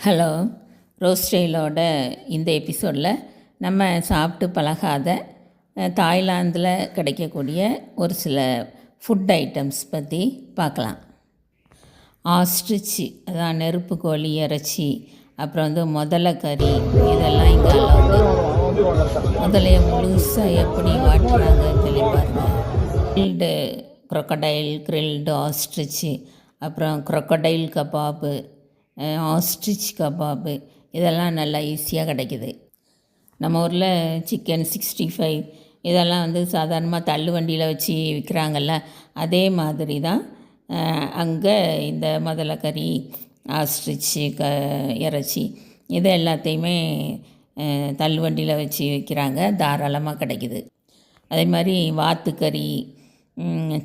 Hello, ரோஸ்டெயிலோட இந்த எபிசோடில் நம்ம சாப்பிட்டு பழகாத தாய்லாந்தில் கிடைக்கக்கூடிய ஒரு சில ஃபுட் ஐட்டம்ஸ் பற்றி பார்க்கலாம். ஆஸ்ட்ரிச்சு, அதான் நெருப்பு கோழி இறைச்சி, அப்புறம் முதலை கறி, இதெல்லாம் இங்கே அலௌடு. முதலையை முழுசாக எப்படி வாட்டுறாங்க தெளிப்பாருங்க. கிரில்டு க்ரொக்கடைல், கிரில்டு ஆஸ்ட்ரிச்சு, அப்புறம் க்ரொக்கடைல் கபாபு, ஆஸ்ட்ரிச் கபாபு, இதெல்லாம் நல்லா ஈஸியாக கிடைக்கிது. நம்ம ஊரில் சிக்கன் 65 இதெல்லாம் சாதாரணமாக தள்ளு வண்டியில் வச்சு விற்கிறாங்கல்ல, அதே மாதிரி தான் அங்கே இந்த முதலை கறி, ஆஸ்ட்ரிச்சு இறைச்சி இது எல்லாத்தையுமே தள்ளு வண்டியில் வச்சு விற்கிறாங்க, தாராளமாக கிடைக்கிது. அதே மாதிரி வாத்துக்கறி,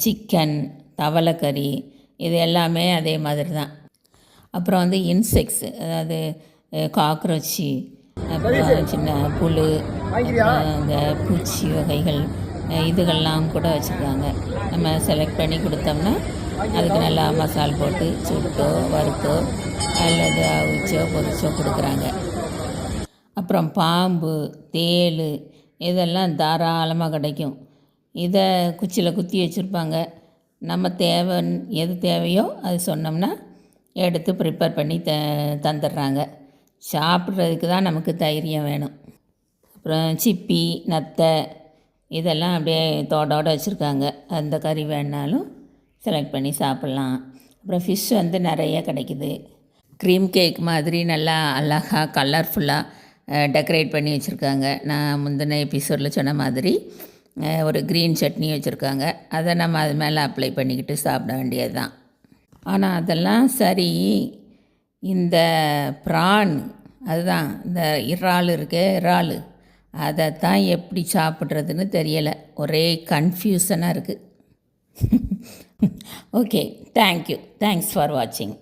சிக்கன், தவளைக்கறி, இது எல்லாமே அதே மாதிரி தான். அப்புறம் இன்செக்ட்ஸு, அதாவது காக்ரோச்சி, அப்புறம் சின்ன புழு, இந்த பூச்சி வகைகள், இதுகள்லாம் கூட வச்சுருக்காங்க. நம்ம செலக்ட் பண்ணி கொடுத்தோம்னா அதுக்கு நல்லா மசால் போட்டு சுட்டோ வறுத்தோ அல்லது அவிச்சோ பொரிச்சோ கொடுக்குறாங்க. அப்புறம் பாம்பு, தேள், இதெல்லாம் தாராளமாக கிடைக்கும். இதை குச்சியில் குத்தி வச்சுருப்பாங்க. நம்ம எது தேவையோ அது சொன்னோம்னா எடுத்து ப்ரிப்பேர் பண்ணி தந்துடுறாங்க. சாப்பிட்றதுக்கு தான் நமக்கு தைரியம் வேணும். அப்புறம் சிப்பி, நத்தை, இதெல்லாம் அப்படியே தோடோடு வச்சுருக்காங்க. அந்த கறி வேணாலும் செலக்ட் பண்ணி சாப்பிட்லாம். அப்புறம் ஃபிஷ் நிறைய கிடைக்கிது. க்ரீம் கேக் மாதிரி நல்லா அழகாக கலர்ஃபுல்லாக டெக்கரேட் பண்ணி வச்சுருக்காங்க. நான் முந்தின எபிசோடில் சொன்ன மாதிரி ஒரு க்ரீன் சட்னி வச்சுருக்காங்க. அதை நம்ம அது மேலே அப்ளை பண்ணிக்கிட்டு சாப்பிட வேண்டியது தான். ஆனால் அதெல்லாம் சரி, இந்த ப்ரான், அதுதான் இந்த இறால் இறால், அதைத்தான் எப்படி சாப்பிட்றதுன்னு தெரியலை. ஒரே கன்ஃபியூஷனாக இருக்குது. Okay, thank you. தேங்க்ஸ் ஃபார் வாட்சிங்.